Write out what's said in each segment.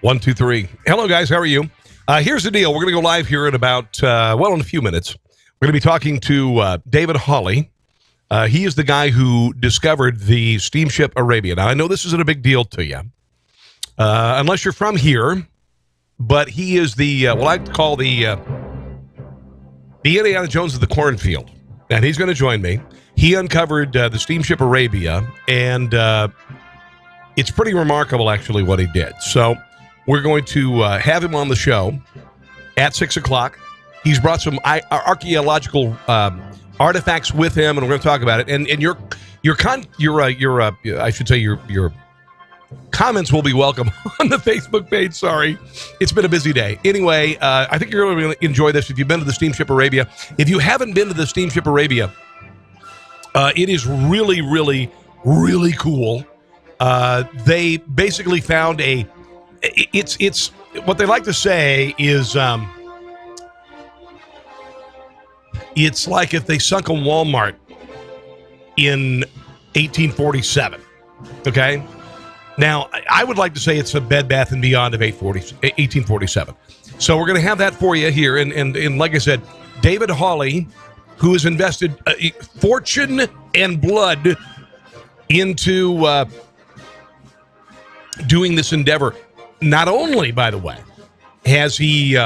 One, two, three. Hello, guys. How are you? Here's the deal. We're going to go live here in about, in a few minutes. We're going to be talking to David Hawley. He is the guy who discovered the Steamship Arabia. Now, I know this isn't a big deal to you, unless you're from here, but he is the, I'd call the Indiana Jones of the cornfield. And he's going to join me. He uncovered the Steamship Arabia, and it's pretty remarkable, actually, what he did. So we're going to have him on the show at 6 o'clock. He's brought some archeological artifacts with him, and we're going to talk about it. And your comments will be welcome on the Facebook page. Sorry, it's been a busy day. Anyway, I think you're going to enjoy this if you've been to the Steamship Arabia. If you haven't been to the Steamship Arabia, it is really, really, really cool. They basically found it's what they like to say is it's like if they sunk a Walmart in 1847. Okay. Now, I would like to say it's a Bed Bath & Beyond of 1847. So we're going to have that for you here. And like I said, David Hawley, who has invested fortune and blood into doing this endeavor. Not only, by the way, has he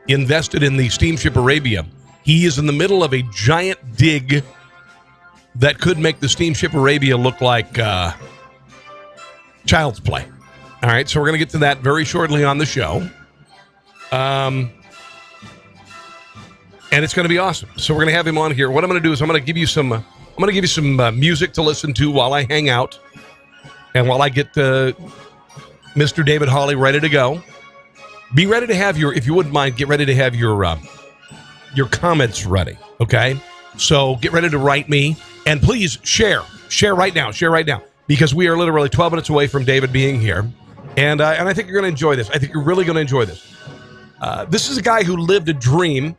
invested in the Steamship Arabia, he is in the middle of a giant dig that could make the Steamship Arabia look like child's play. All right, so we're going to get to that very shortly on the show. And it's going to be awesome. So we're going to have him on here. What I'm going to do is I'm going to give you some music to listen to while I hang out and while I get Mr. David Hawley ready to go. Be ready to have if you wouldn't mind, get ready to have your comments ready, okay? So get ready to write me, and please share right now, because we are literally 12 minutes away from David being here, and I think you're going to enjoy this. I think you're really going to enjoy this. This is a guy who lived a dream,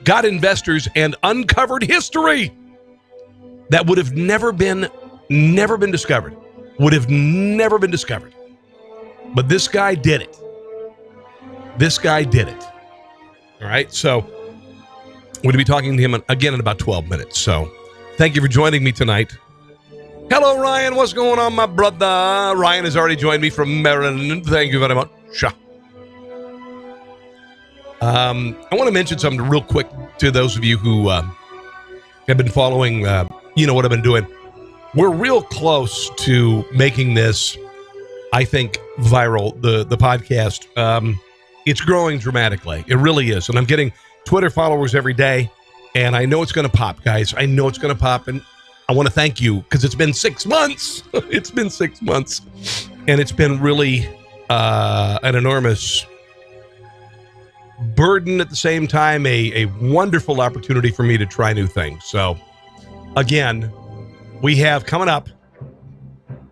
got investors, and uncovered history that would have never been discovered. Would have never been discovered. But this guy did it. All right, so we're going to be talking to him again in about 12 minutes. So thank you for joining me tonight. Hello, Ryan. What's going on, my brother? Ryan has already joined me from Maryland. Thank you very much. I want to mention something real quick to those of you who have been following, what I've been doing. We're real close to making this, I think, viral, the podcast. It's growing dramatically. It really is. And I'm getting Twitter followers every day. And I know it's going to pop, guys. I know it's going to pop. And I want to thank you because it's been 6 months. It's been 6 months. And it's been really an enormous burden at the same time, a wonderful opportunity for me to try new things. So, again, we have coming up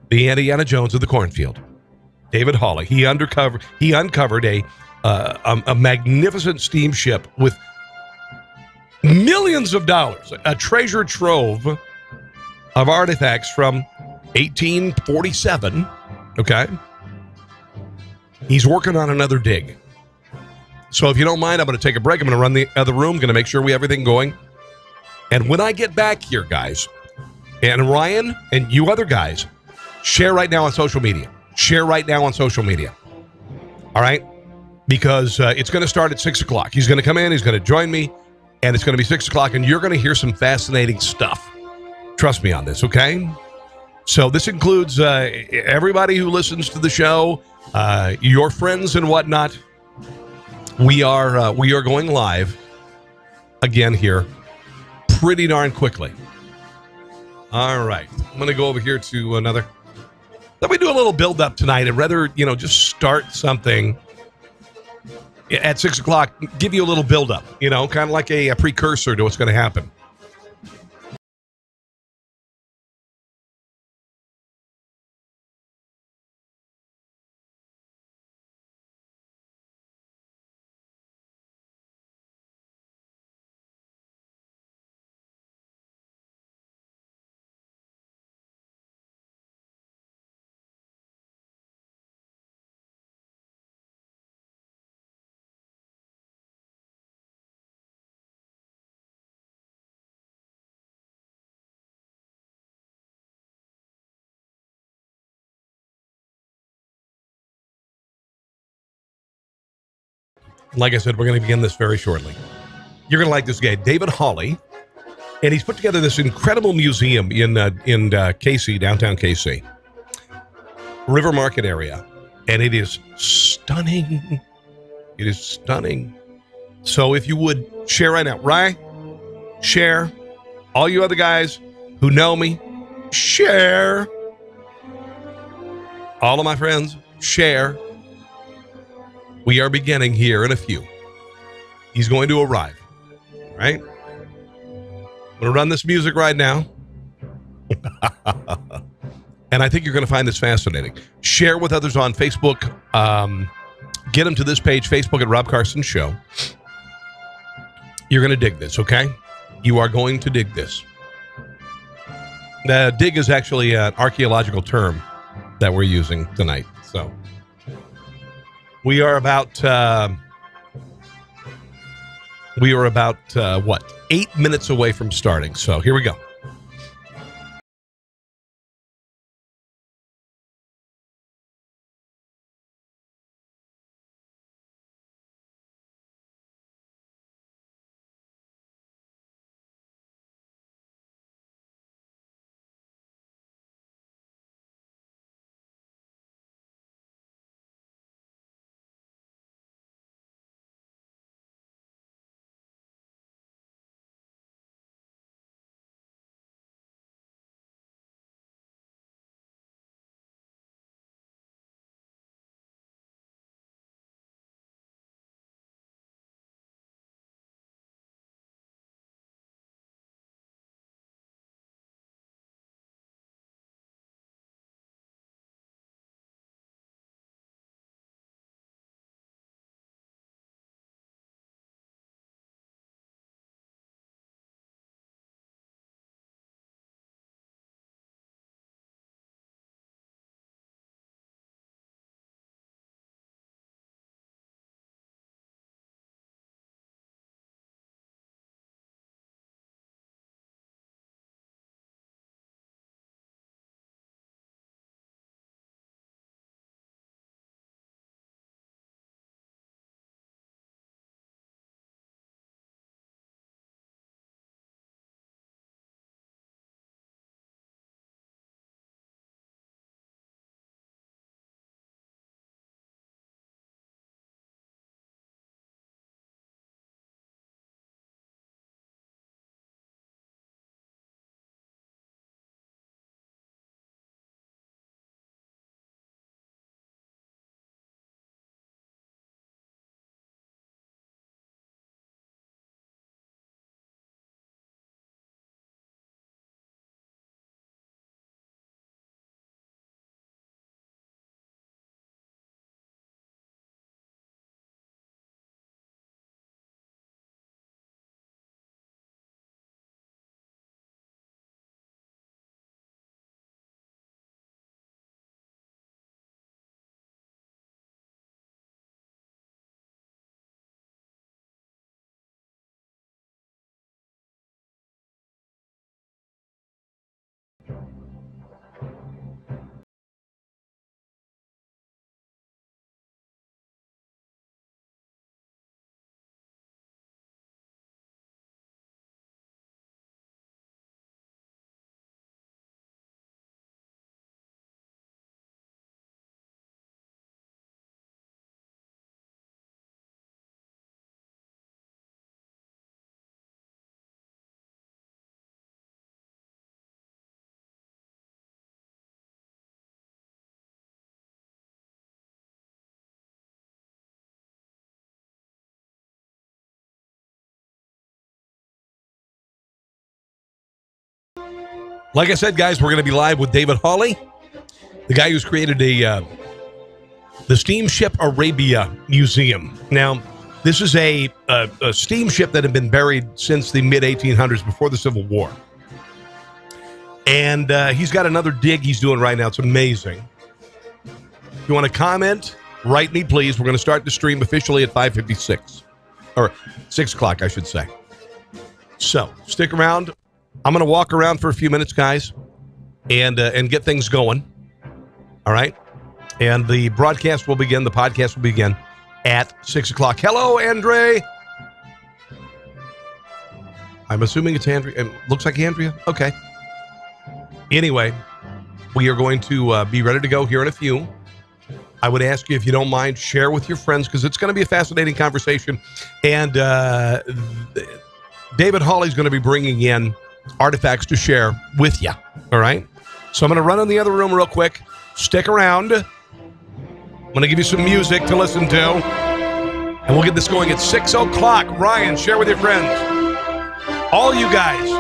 the Indiana Jones of the cornfield, David Hawley. He uncovered a magnificent steamship with millions of dollars, a treasure trove of artifacts from 1847. Okay, he's working on another dig. So if you don't mind, I'm going to take a break. I'm going to run the other room. Going to make sure we have everything going. And when I get back here, guys, and Ryan and you other guys, share right now on social media. All right? Because it's going to start at 6 o'clock. He's going to come in. He's going to join me. And it's going to be 6 o'clock. And you're going to hear some fascinating stuff. Trust me on this, okay? So this includes everybody who listens to the show, your friends and whatnot. We are going live again here pretty darn quickly. All right. I'm going to go over here to another. Let me do a little build up tonight. I'd rather, just start something at 6 o'clock, give you a little build up, kind of like a precursor to what's going to happen. Like I said, we're going to begin this very shortly. You're going to like this guy, David Hawley, and he's put together this incredible museum in KC, downtown KC, River Market area, and it is stunning. It is stunning. So if you would share right now, right? Share. All you other guys who know me, share. All of my friends, share. We are beginning here in a few. He's going to arrive, right? I'm going to run this music right now. And I think you're going to find this fascinating. Share with others on Facebook. Get them to this page, Facebook at Rob Carson Show. You're going to dig this, okay? You are going to dig this. Dig is actually an archeological term that we're using tonight. So we are about what, 8 minutes away from starting. So here we go. Like I said, guys, we're going to be live with David Hawley, the guy who's created the Steamship Arabia Museum. Now, this is a steamship that had been buried since the mid-1800s, before the Civil War. And he's got another dig he's doing right now. It's amazing. If you want to comment, write me, please. We're going to start the stream officially at 5:56. Or 6 o'clock, I should say. So, stick around. I'm going to walk around for a few minutes, guys, and get things going. All right? And the broadcast will begin. The podcast will begin at 6 o'clock. Hello, Andre. I'm assuming it's Andrea. It looks like Andrea. Okay. Anyway, we are going to be ready to go here in a few. I would ask you, if you don't mind, share with your friends, because it's going to be a fascinating conversation. And David Hawley is going to be bringing in artifacts to share with you. All right? So I'm going to run in the other room real quick. Stick around. I'm going to give you some music to listen to. And we'll get this going at 6 o'clock. Ryan, share with your friends. All you guys.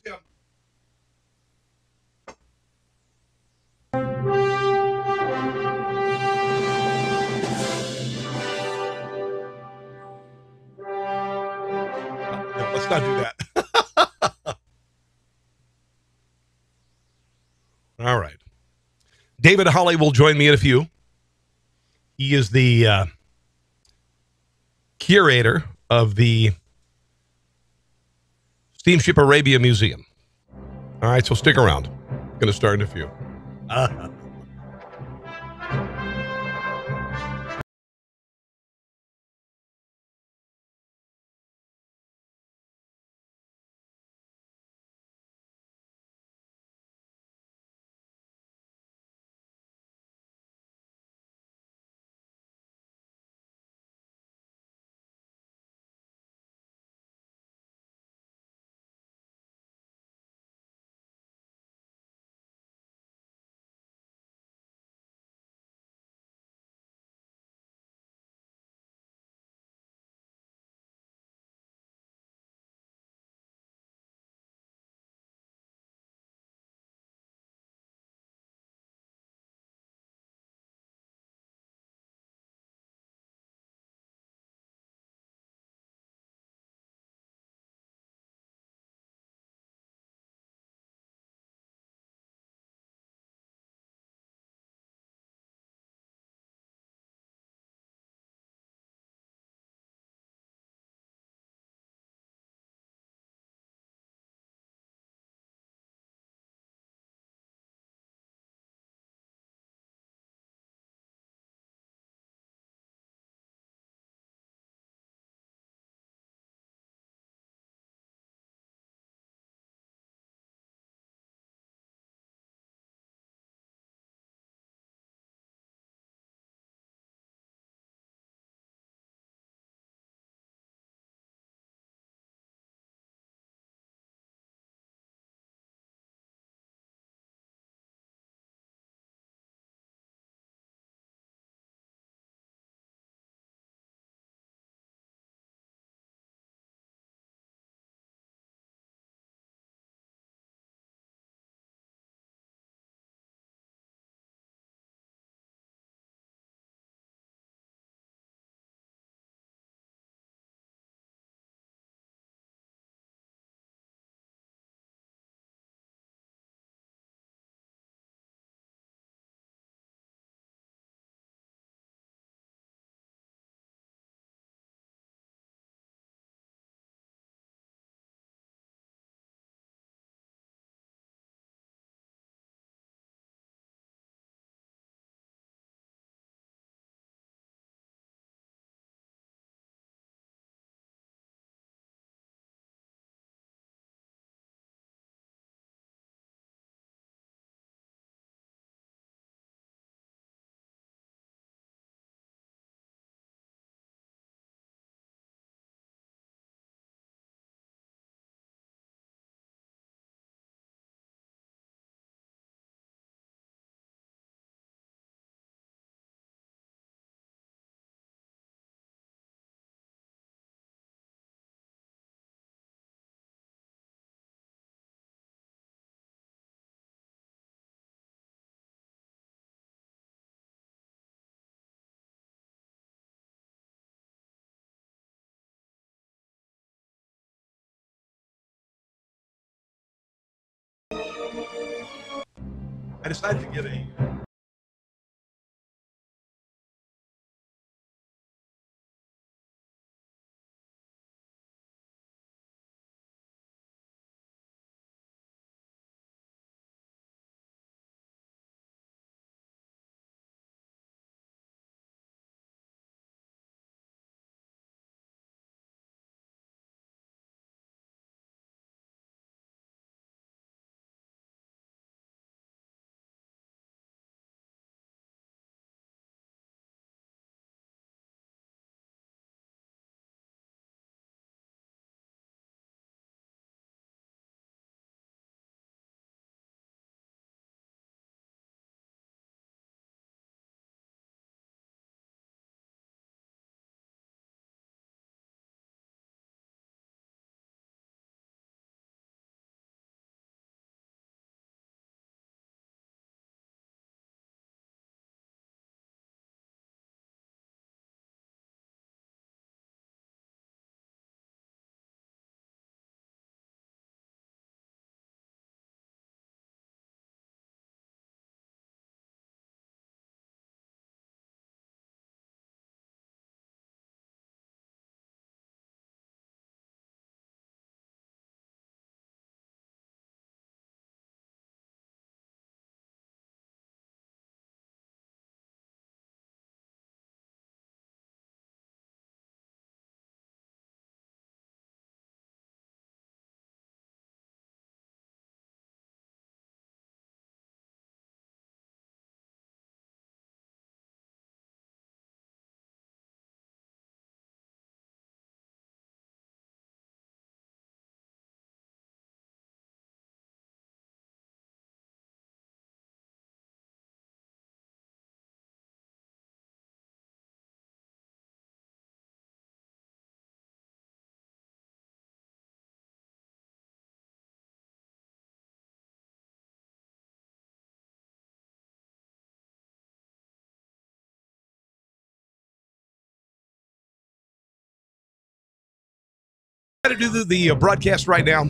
Tim. No, let's not do that. All right. David Hawley will join me in a few. He is the curator of the Steamship Arabia Museum. All right, so stick around. Going to start in a few. I decided to get a to do the broadcast right now.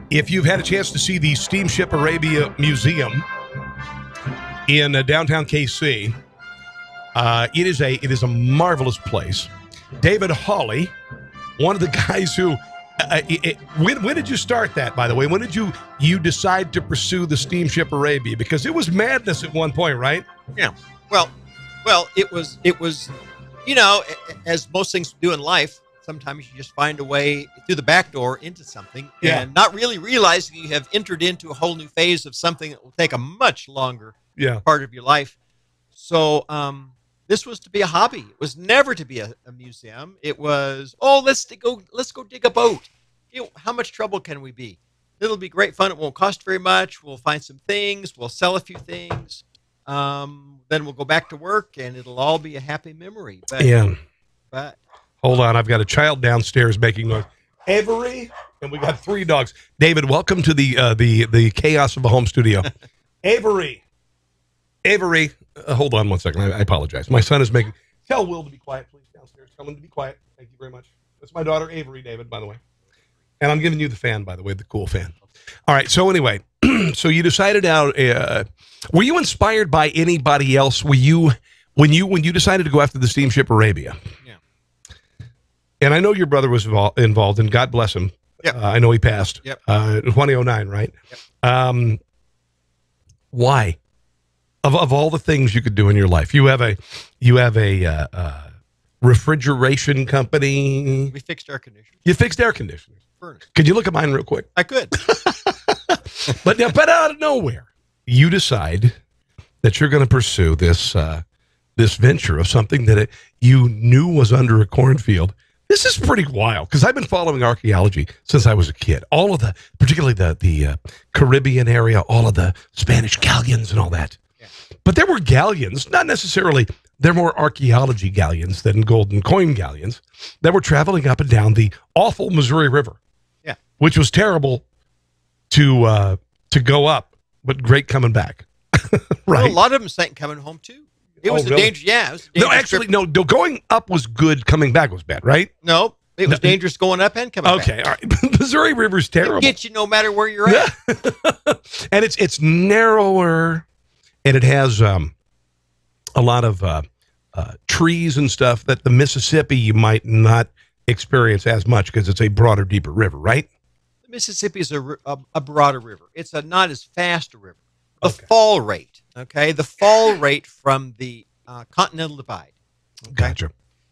If you've had a chance to see the Steamship Arabia Museum in downtown KC, it is a marvelous place. David Hawley, one of the guys who, when did you start that, by the way? When did you decide to pursue the Steamship Arabia? Because it was madness at one point, right? Yeah. Well, it was, you know, as most things do in life, sometimes you just find a way through the back door into something and not really realizing you have entered into a whole new phase of something that will take a much longer part of your life. So this was to be a hobby. It was never to be a museum. It was, let's go dig a boat. You know, how much trouble can we be? It'll be great fun. It won't cost very much. We'll find some things. We'll sell a few things. Then we'll go back to work, and it'll all be a happy memory. But hold on, I've got a child downstairs making noise. Avery, and we got 3 dogs. David, welcome to the chaos of a home studio. Avery, hold on one second. I apologize. My son is making. Tell Will to be quiet, please. Downstairs, tell him to be quiet. Thank you very much. That's my daughter Avery, David, by the way. And I'm giving you the fan, by the way, the cool fan. All right. So anyway, so you decided out. Were you inspired by anybody else? Were you when you decided to go after the Steamship Arabia? Yeah. And I know your brother was involved, and God bless him. Yep. I know he passed. Yep. 2009, right? Yep. Why? Of all the things you could do in your life, you have a refrigeration company. We fixed air conditioners. You fixed air conditioners. Furnace. Could you look at mine real quick? I could. But out of nowhere, you decide that you're going to pursue this venture of something that you knew was under a cornfield. This is pretty wild because I've been following archaeology since I was a kid. All of particularly the Caribbean area, all of the Spanish galleons and all that. Yeah. But there were galleons, not necessarily. They're more archaeology galleons than golden coin galleons that were traveling up and down the awful Missouri River. Yeah, which was terrible to go up, but great coming back. Right. Well, a lot of them sank coming home too. It was a really? danger. Yeah. It was a No, actually, no. Going up was good. Coming back was bad, right? No, it was dangerous going up and coming back. Okay, all right. Missouri River's terrible. It gets you no matter where you're at. And it's narrower, and it has a lot of trees and stuff that the Mississippi you might not experience as much because it's a broader, deeper river, right? The Mississippi is a broader river. It's not as fast a river. The fall rate, the fall rate from the continental divide, Gotcha,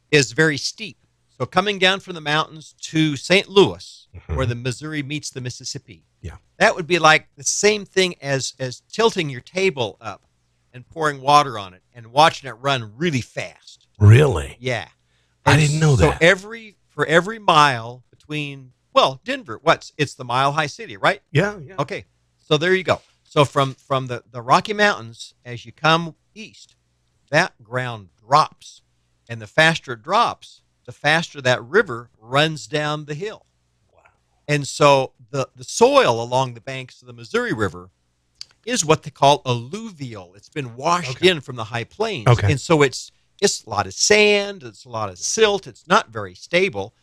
is very steep. So coming down from the mountains to St. Louis, where the Missouri meets the Mississippi, that would be like the same thing as tilting your table up and pouring water on it and watching it run really fast. Really? Yeah. I didn't know that. So for every mile between, Denver, it's the Mile High City, right? Yeah. Okay. So there you go. So from the Rocky Mountains, as you come east, that ground drops. And the faster it drops, the faster that river runs down the hill. Wow. And so the soil along the banks of the Missouri River is what they call alluvial. It's been washed in from the high plains. Okay. And so it's a lot of sand, it's a lot of silt, it's not very stable.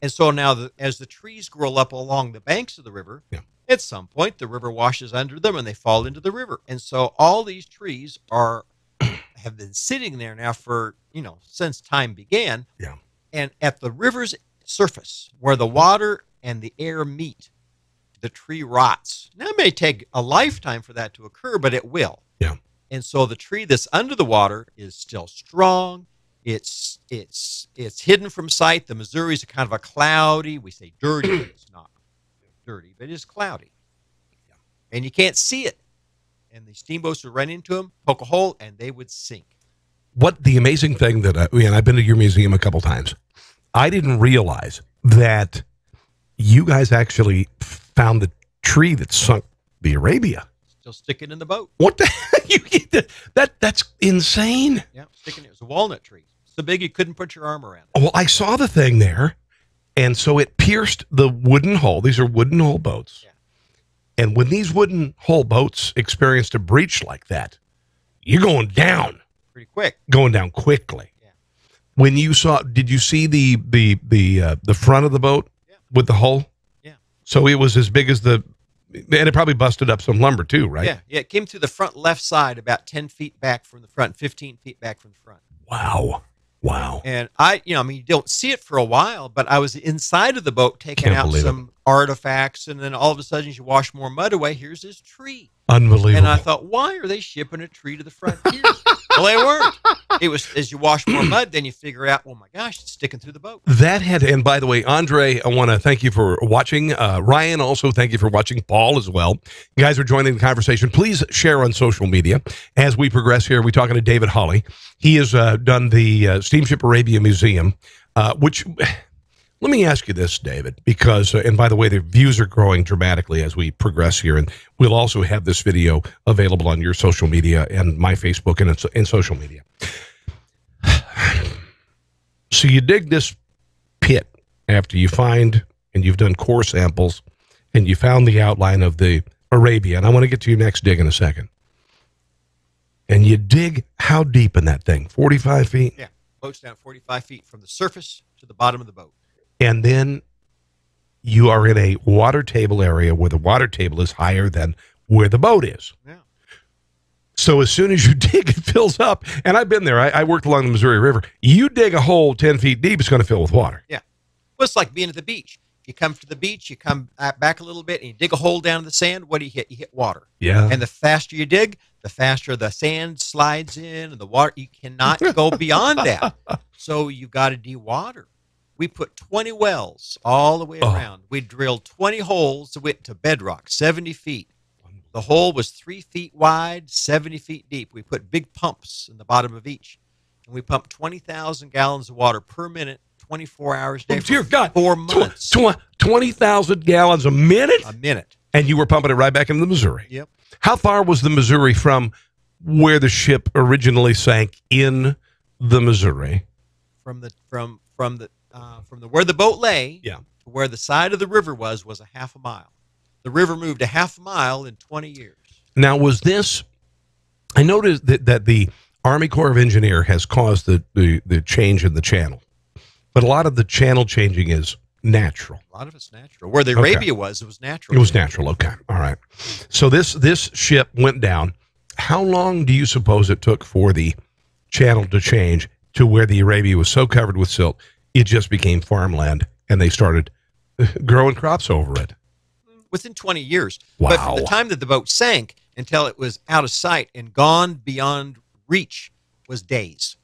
And so now as the trees grow up along the banks of the river, at some point the river washes under them and they fall into the river. And so all these trees have been sitting there now for, since time began. Yeah. And at the river's surface, where the water and the air meet, the tree rots. Now, it may take a lifetime for that to occur, but it will. Yeah. And so the tree that's under the water is still strong. It's hidden from sight. The Missouris are kind of a cloudy. We say dirty, but it's not dirty, but it's cloudy. Yeah. And you can't see it. And the steamboats would run into them, poke a hole, and they would sink. What the amazing thing that I've been to your museum a couple times. I didn't realize that you guys actually found the tree that sunk the Arabia. Still sticking in the boat. What the heck? That's insane. Yeah, sticking. It was a walnut tree. So big you couldn't put your arm around it. Well, I saw the thing there, and so it pierced the wooden hull. These are wooden hull boats. Yeah. And when these wooden hull boats experienced a breach like that, you're going down. Pretty quick. Going down quickly. Yeah. When you saw, did you see the front of the boat? Yeah. with the hull? Yeah. So it was as big as and it probably busted up some lumber too, right? Yeah. It came through the front left side, about 10 feet back from the front, 15 feet back from the front. Wow. And you don't see it for a while, but I was inside of the boat taking Can't out believe some artifacts, and then all of a sudden, as you wash more mud away, here's this tree. Unbelievable. And I thought, why are they shipping a tree to the frontier? Well, they weren't. It was, as you wash more mud, then you figure out, oh my gosh, it's sticking through the boat. And by the way, Andre, I want to thank you for watching. Ryan, also thank you for watching. Paul as well. You guys are joining the conversation. Please share on social media as we progress here. We're talking to David Hawley. He has done the Steamship Arabia Museum, which... Let me ask you this, David, because, and by the way, the views are growing dramatically as we progress here, and we'll also have this video available on your social media and my Facebook and social media. So you dig this pit after you find, and you've done core samples, and you found the outline of the Arabia, and I want to get to your next dig in a second. And you dig how deep in that thing? 45 feet? Yeah, boat's down 45 feet from the surface to the bottom of the boat. And then you are in a water table area where the water table is higher than where the boat is. Yeah. So as soon as you dig, it fills up. And I've been there. I worked along the Missouri River. You dig a hole 10 feet deep, it's going to fill with water. Yeah. Well, it's like being at the beach. You come to the beach, you come back a little bit, and you dig a hole down in the sand. What do you hit? You hit water. Yeah. And the faster you dig, the faster the sand slides in, and the water, you cannot go beyond that. So you got to de-water. We put 20 wells all the way around. We drilled 20 holes that went to bedrock, 70 feet. The hole was 3 feet wide, 70 feet deep. We put big pumps in the bottom of each. And we pumped 20,000 gallons of water per minute, 24 hours a day for dear God. 4 months. 20,000 gallons a minute? A minute. And you were pumping it right back into the Missouri. Yep. How far was the Missouri from where the ship originally sank in the Missouri? From where the boat lay, yeah, to where the side of the river was a half a mile. The river moved a half a mile in 20 years. Now, was this? I noticed that the Army Corps of Engineer has caused the change in the channel, but a lot of the channel changing is natural. A lot of it's natural. Where the Arabia was, it was natural. It was natural. Okay, all right. So this ship went down. How long do you suppose it took for the channel to change to where the Arabia was so covered with silt it just became farmland, and they started growing crops over it? Within 20 years. Wow. But from the time that the boat sank until it was out of sight and gone beyond reach was days.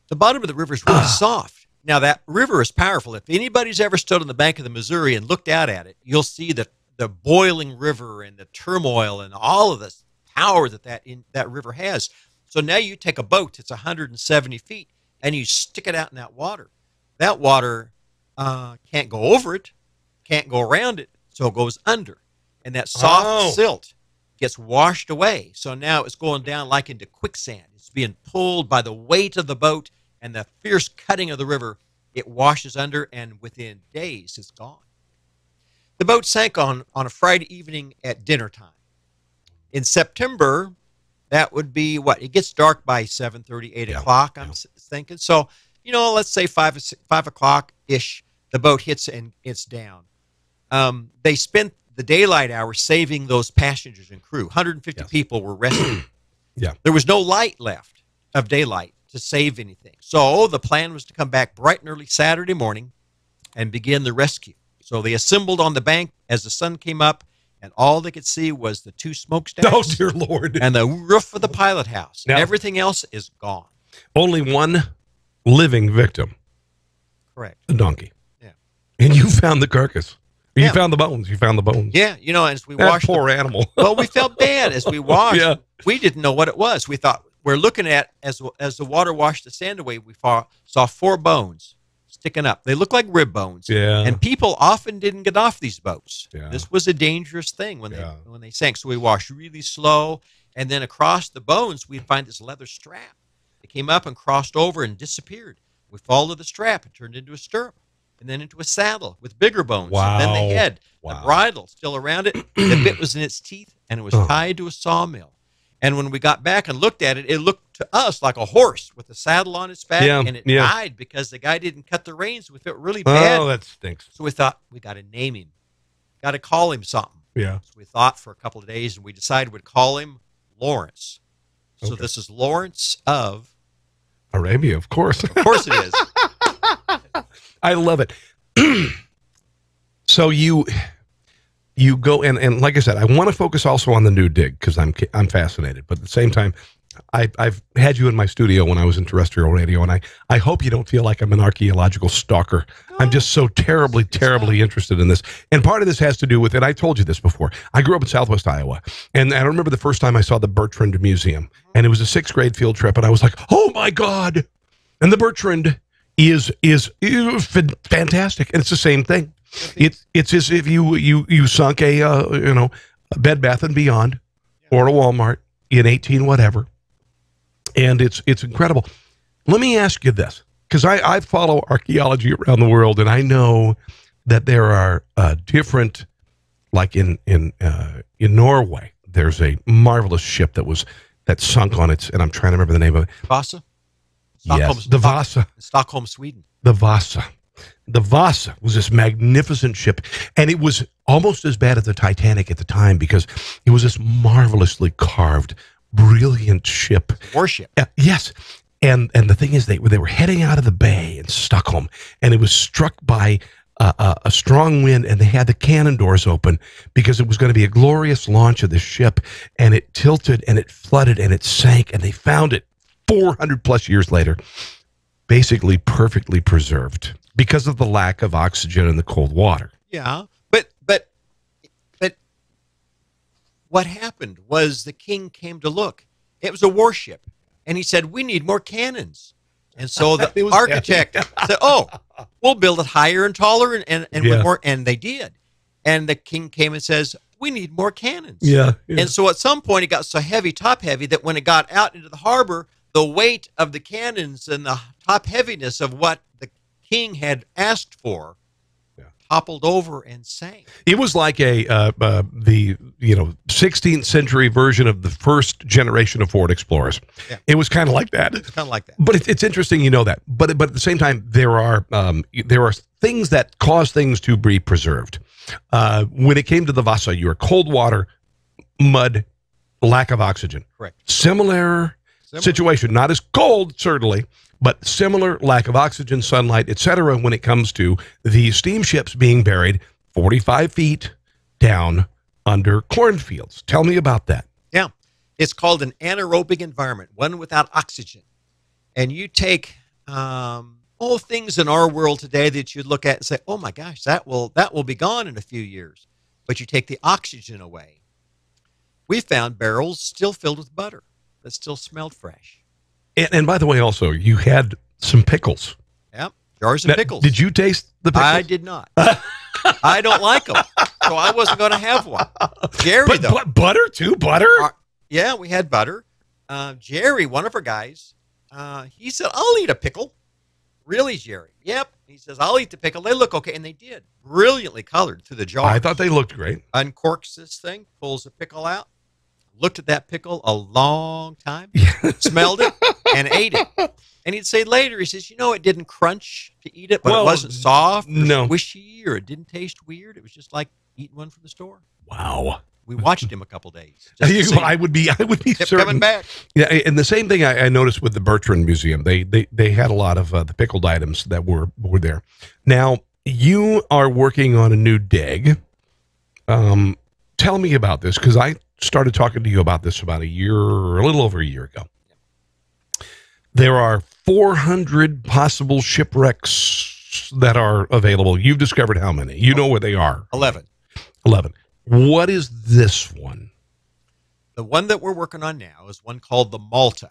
The bottom of the river is really soft. Now, that river is powerful. If anybody's ever stood on the bank of the Missouri and looked out at it, you'll see the boiling river and the turmoil and all of this power that river has. So now you take a boat that's 170 feet and you stick it out in that water. That water can't go over it, can't go around it, so it goes under. And that soft silt gets washed away. So now it's going down like into quicksand. It's being pulled by the weight of the boat and the fierce cutting of the river. It washes under, and within days, it's gone. The boat sank on a Friday evening at dinner time. In September, that would be what? It gets dark by 7:30, 8 o'clock, I'm thinking. So, let's say 5 o'clock-ish, the boat hits and it's down. They spent the daylight hours saving those passengers and crew. 150 people were rescued. There was no light left of daylight to save anything. So the plan was to come back bright and early Saturday morning and begin the rescue. So they assembled on the bank as the sun came up, and all they could see was the 2 smokestacks. Oh, dear Lord. And the roof of the pilot house. Now, everything else is gone. Only one living victim. Correct. A donkey. Yeah. And you found the carcass. You found the bones. You found the bones. Yeah. As we that washed poor animal. Well, we felt bad as we washed. We didn't know what it was. We thought, we're looking at, as the water washed the sand away, we saw 4 bones sticking up. They look like rib bones. Yeah. And people often didn't get off these boats. Yeah. This was a dangerous thing when they sank. So we washed really slow, and then across the bones we'd find this leather strap. It came up and crossed over and disappeared. We followed the strap. It turned into a stirrup, and then into a saddle with bigger bones. Wow. And then the head, the bridle still around it. The bit was in its teeth, and it was tied to a sawmill. And when we got back and looked at it, it looked to us like a horse with a saddle on its back, and it died because the guy didn't cut the reins. We felt really bad. Oh, that stinks. So we thought, we got to name him. Got to call him something. Yeah. So we thought for a couple of days, and we decided we'd call him Lawrence. So this is Lawrence of Arabia, of course. Of course it is. I love it. So you go and like I said, I want to focus also on the new dig because I'm fascinated. But at the same time, I've had you in my studio when I was in terrestrial radio, and I hope you don't feel like I'm an archaeological stalker. I'm just so terribly interested in this. And part of this has to do with it. I told you this before. I grew up in Southwest Iowa, and I remember the first time I saw the Bertrand Museum, and it was a 6th grade field trip, and I was like, oh my God. And the Bertrand is fantastic, and it's the same thing. It's as if you sunk a Bed Bath and Beyond or a Walmart in 18 whatever, and it's incredible. Let me ask you this, because I follow archaeology around the world, and I know that there are different, like in Norway, there's a marvelous ship that sunk on its, and I'm trying to remember the name of it. Vasa? Yes, the Vasa. Stockholm, Sweden. The Vasa. The Vasa was this magnificent ship, and it was almost as bad as the Titanic at the time because it was this marvelously carved, brilliant ship. Warship. Yes. And the thing is, they were heading out of the bay in Stockholm, and it was struck by a strong wind, and they had the cannon doors open because it was going to be a glorious launch of the ship, and it tilted, and it flooded, and it sank, and they found it 400 plus years later, basically perfectly preserved because of the lack of oxygen in the cold water. Yeah, but what happened was the king came to look. It was a warship, and he said, we need more cannons. And so the architect said, oh, we'll build it higher and taller and with more, and they did. And the king came and says, we need more cannons. Yeah. And so at some point it got so heavy, top heavy, that when it got out into the harbor, the weight of the cannons and the top heaviness of what the king had asked for toppled over and sank. It was like the 16th century version of the first generation of Ford Explorers. Yeah. It was kind of like that. It's kind of like that. But it's interesting, that. But at the same time, there are things that cause things to be preserved. When it came to the Vasa, you were cold water, mud, lack of oxygen. Correct. Similar situation, not as cold certainly, but similar lack of oxygen, sunlight, etc. when it comes to the steamships being buried 45 feet down under cornfields. Tell me about that. Yeah, it's called an anaerobic environment, one without oxygen. And you take all things in our world today that you'd look at and say, oh my gosh, that will be gone in a few years. But you take the oxygen away. We found barrels still filled with butter that still smelled fresh. And by the way, also, you had some pickles. Yep, jars of pickles. Did you taste the pickles? I did not. I don't like them, so I wasn't going to have one. Jerry, though. Butter, too? Butter? Yeah, we had butter. Jerry, one of our guys, he said, I'll eat a pickle. Really, Jerry? Yep. He says, I'll eat the pickle. They look okay, and they did. Brilliantly colored through the jar. I thought they looked great. Uncorks this thing, pulls the pickle out. Looked at that pickle a long time, smelled it, and ate it. And he'd say later, he says, it didn't crunch to eat it, but it wasn't soft or squishy, or it didn't taste weird. It was just like eating one from the store. Wow. We watched him a couple days. I would be certain. Coming back. Yeah, and the same thing I noticed with the Bertrand Museum. They had a lot of the pickled items that were there. Now, you are working on a new dig. Tell me about this, because I started talking to you about this about a little over a year ago. There are 400 possible shipwrecks that are available. You've discovered how many? You know where they are. 11. 11. What is this one? The one that we're working on now is one called the Malta.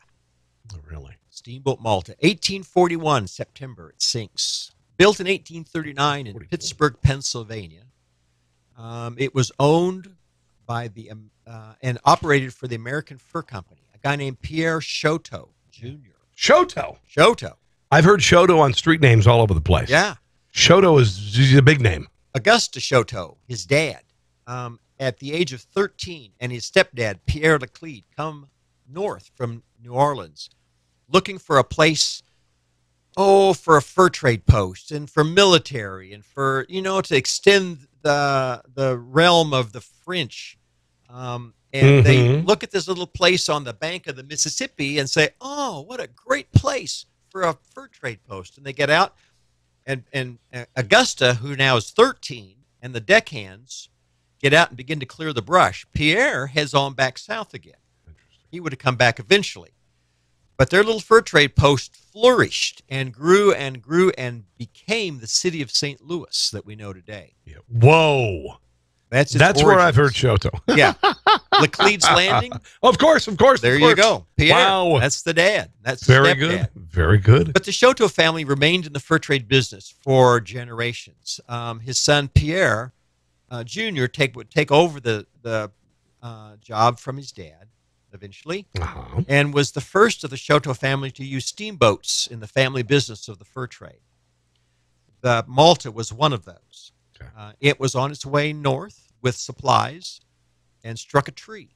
Oh, really? Steamboat Malta. 1841, September, it sinks. Built in 1839 in Pittsburgh, Pennsylvania. It was owned by and operated for the American Fur Company, a guy named Pierre Choteau Jr. Choteau. I've heard Choteau on street names all over the place. Yeah. Choteau is a big name. Auguste Choteau, his dad, at the age of 13, and his stepdad, Pierre Leclerc, come north from New Orleans, looking for a place, for a fur trade post and for military and for, to extend the realm of the French. And they look at this little place on the bank of the Mississippi and say, oh, what a great place for a fur trade post. And they get out, and Augusta, who now is 13, and the deckhands get out and begin to clear the brush. Pierre heads on back south again. He would have come back eventually. But their little fur trade post flourished and grew and grew and became the city of St. Louis that we know today. Yeah. Whoa. That's where I've heard Shoto. Yeah. Laclede's Landing. Of course. There you go. Pierre. Wow. That's the dad. That's the very good. Stepdad. Very good. But the Shoto family remained in the fur trade business for generations. His son Pierre Jr. would take over the job from his dad eventually, and was the first of the Shoto family to use steamboats in the family business of the fur trade. The Malta was one of those. Okay. It was on its way north with supplies and struck a tree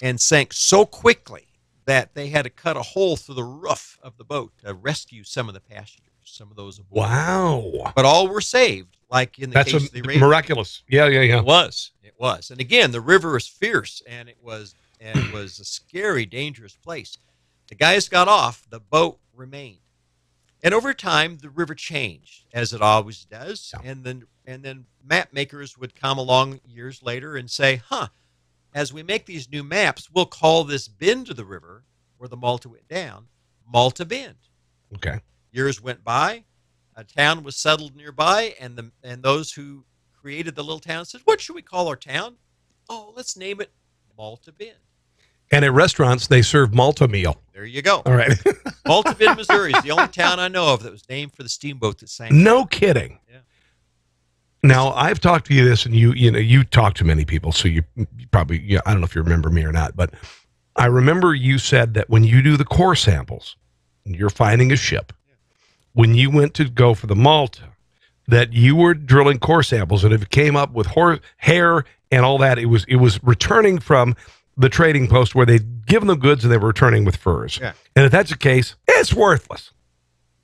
and sank so quickly that they had to cut a hole through the roof of the boat to rescue some of the passengers, some of those aboard. Wow. But all were saved, like in the case of the Arabia. Miraculous. Yeah. It was. And again, the river was fierce, and it was a scary, dangerous place. The guys got off, the boat remained. And over time, the river changed, as it always does. Yeah. And then map makers would come along years later and say, as we make these new maps, we'll call this bend of the river where the Malta went down, Malta Bend. Okay. Years went by, a town was settled nearby, and those who created the little town said, what should we call our town? Oh, let's name it Malta Bend. And at restaurants, they serve Malta meal. There you go. All right. Malta Bend, Missouri is the only town I know of that was named for the steamboat that sank. No kidding. Yeah. Now, I've talked to you this, and you talk to many people, so you probably, I don't know if you remember me or not, but I remember you said that when you do the core samples, and you're finding a ship, when you went to go for the Malta, that you were drilling core samples, and if it came up with hair and all that, it was returning from the trading post where they'd given them goods and they were returning with furs. Yeah. And if that's the case, it's worthless.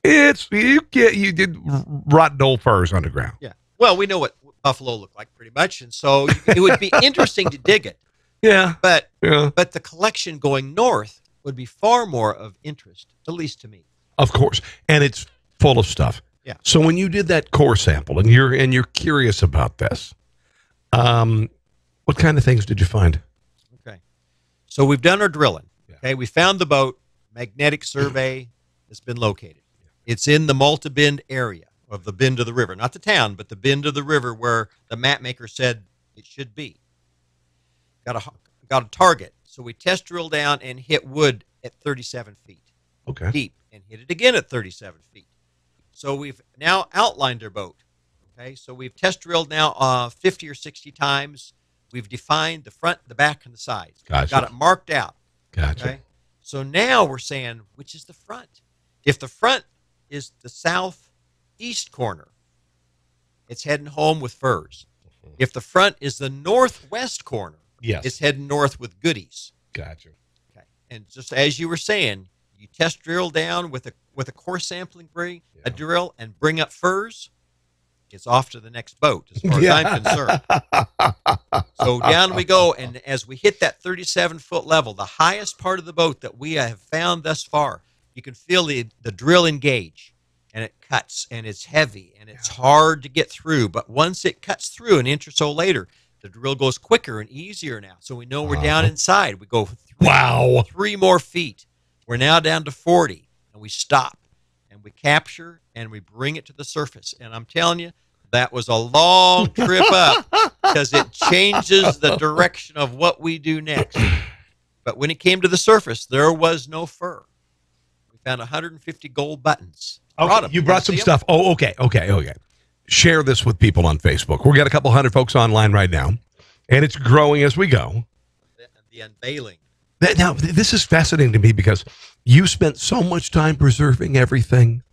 You did rotten old furs underground. Yeah. Well, we know what buffalo looked like pretty much, and so it would be interesting to dig it. Yeah. But the collection going north would be far more of interest, at least to me. Of course. And it's full of stuff. Yeah. So when you did that core sample and you're curious about this, what kind of things did you find? Okay. So we've done our drilling. Okay. We found the boat. Magnetic survey has been located. It's in the Malta Bend area of the bend of the river, not the town, but the bend of the river where the map maker said it should be. Got a target. So we test drill down and hit wood at 37 feet deep, and hit it again at 37 feet. So we've now outlined our boat. Okay. So we've test drilled now 50 or 60 times. We've defined the front, the back, and the sides. Gotcha. Got it marked out. Gotcha. Okay? So now we're saying, which is the front? If the front is the southeast corner, it's heading home with furs. If the front is the northwest corner, it's heading north with goodies. Gotcha. Okay. And just as you were saying, you test drill down with a core sampling rig, a drill, and bring up furs. It's off to the next boat, as far as I'm concerned. So down we go, and as we hit that 37-foot level, the highest part of the boat that we have found thus far, you can feel the drill engage, and it cuts, and it's heavy, and it's hard to get through. But once it cuts through, an inch or so later, the drill goes quicker and easier now. So we know we're down inside. We go 3 more feet. We're now down to 40, and we stop, and we capture, and we bring it to the surface. And I'm telling you, that was a long trip up because it changes the direction of what we do next. But when it came to the surface, there was no fur. We found 150 gold buttons. Okay, you brought some stuff. Oh, okay. Share this with people on Facebook. We've got a couple hundred folks online right now, and it's growing as we go. The unveiling. Now, this is fascinating to me because you spent so much time preserving everything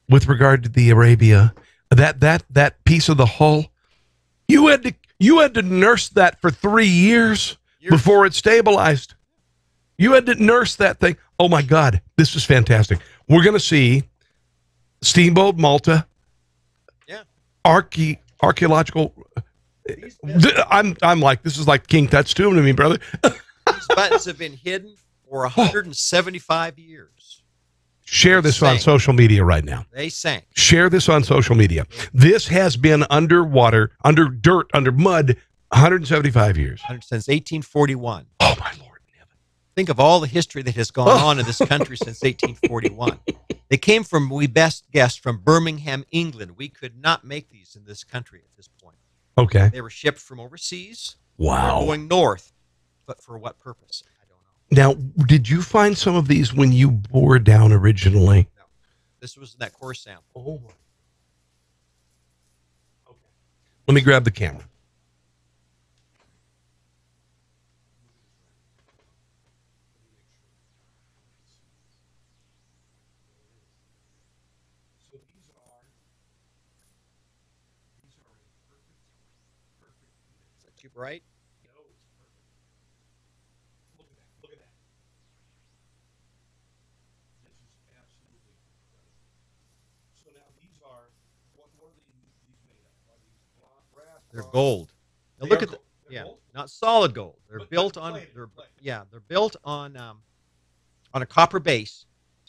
with regard to the Arabia. That piece of the hull, you had to nurse that for 3 years before it stabilized. You had to nurse that thing. Oh my God, this is fantastic. We're going to see Steamboat Malta. Yeah. Archeological. I'm like, this is like King Tut's tomb to me, brother. These buttons have been hidden for 175 years. Share this on social media right now. They sank. Share this on social media. This has been underwater, under dirt, under mud, 175 years. Since 1841. Oh, my Lord. Think of all the history that has gone on in this country since 1841. They came from, we best guess, from Birmingham, England. We could not make these in this country at this point. Okay. They were shipped from overseas. Wow. Going north. But for what purpose? I don't know. Now, did you find some of these when you bore down originally? No. This was in that core sample. Oh, my. Okay. Let me grab the camera. Is that too bright? No, it's perfect. Look at that. Look at that. This is absolutely incredible. So now these are, what are these made of? Are these brass? They're gold. Now They look are at the, gold. They're yeah, gold? not solid gold. They're But built on, plated. they're built on a copper base,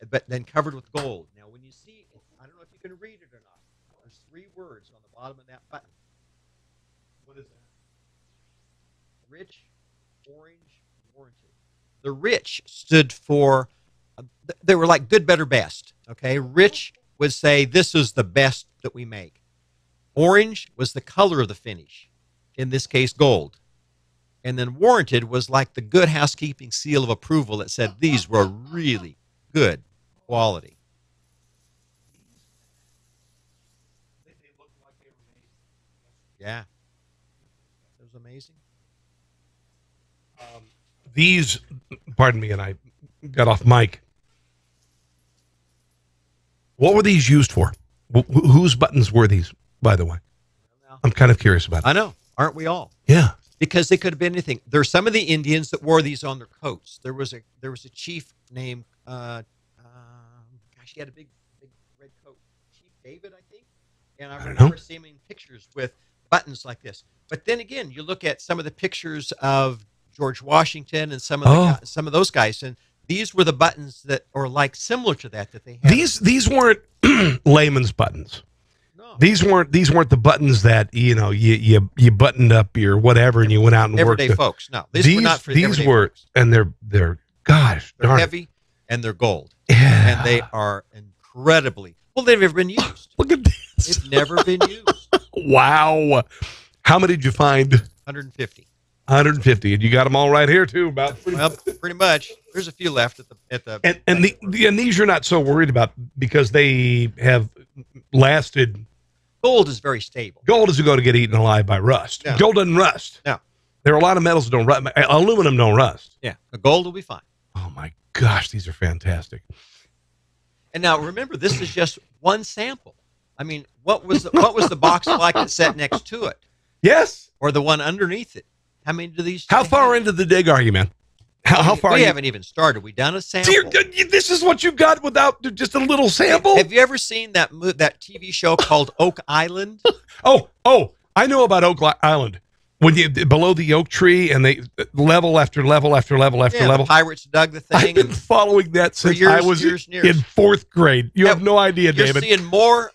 but then covered with gold. Now, when you see, I don't know if you can read it or not. There's 3 words on the bottom of that button. What is that? Rich, orange, warranted. The rich stood for, they were like good, better, best. Okay, rich would say this is the best that we make. Orange was the color of the finish, in this case, gold. And then warranted was like the good housekeeping seal of approval that said these were really good quality. They look like they were made. Yeah, it was amazing. These, pardon me, and I got off mic. What were these used for? Whose buttons were these, by the way? I'm kind of curious about it. I know, aren't we all? Yeah. Because they could have been anything. There are some of the Indians that wore these on their coats. There was a chief named gosh, he had a big red coat. Chief David, I think. And I remember seeing him in pictures with buttons like this. But then again, you look at some of the pictures of George Washington and some of those guys, and these were the buttons that are like similar to that they had. These weren't layman's buttons. No. These weren't the buttons that you buttoned up your whatever and you went out and worked. Everyday folks. No, these were not for everyday folks. And they're gosh, they're darn heavy and they're gold. Yeah. And they are incredibly well. They've never been used. Look at this. They've never been used. Wow. How many did you find? 150. 150, and you got them all right here too. Pretty much. There's a few left at the. And these you're not so worried about because they have lasted. Gold is very stable. Gold isn't going to get eaten alive by rust. No. Gold doesn't rust. No. There are a lot of metals that don't rust. Aluminum don't rust. Yeah, the gold will be fine. Oh my gosh, these are fantastic. And now remember, this is just one sample. I mean, what was the box like that sat next to it, Yes. or the one underneath it? How many do these? How far into the dig are you, man? How far? We haven't even started. We done a sample. This is what you got without just a little sample. Have you ever seen that TV show called Oak Island? Oh, I know about Oak Island. When you below the oak tree and they level after level after level after level. The pirates dug the thing. I've been following that since I was in fourth grade. You have no idea, David. You're seeing more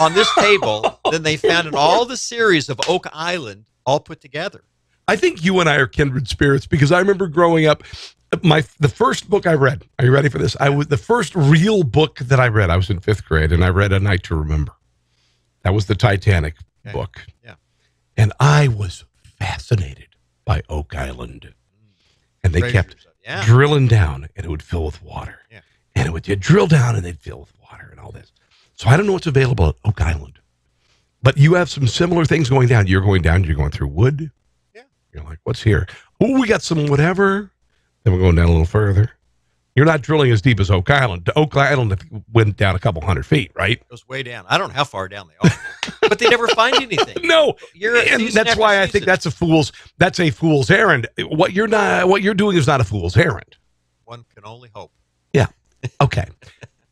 on this table than they found in all the series of Oak Island all put together. I think you and I are kindred spirits because I remember growing up. The first book I read. Are you ready for this? The first real book that I read. I was in 5th grade, and I read A Night to Remember. That was the Titanic book. Yeah, and I was fascinated by Oak Island, and they kept drilling down, and it would fill with water. Yeah, and it would drill down, and they'd fill with water, and all this. So I don't know what's available at Oak Island, but you have some similar things going down. You're going down. You're going through wood. You're like, what's here? Oh, we got some whatever. Then we're going down a little further. You're not drilling as deep as Oak Island. Oak Island went down a couple hundred feet, right? It goes way down. I don't know how far down they are, but they never find anything. No, and that's why I think that's a fool's errand. What you're doing is not a fool's errand. One can only hope. Yeah. Okay.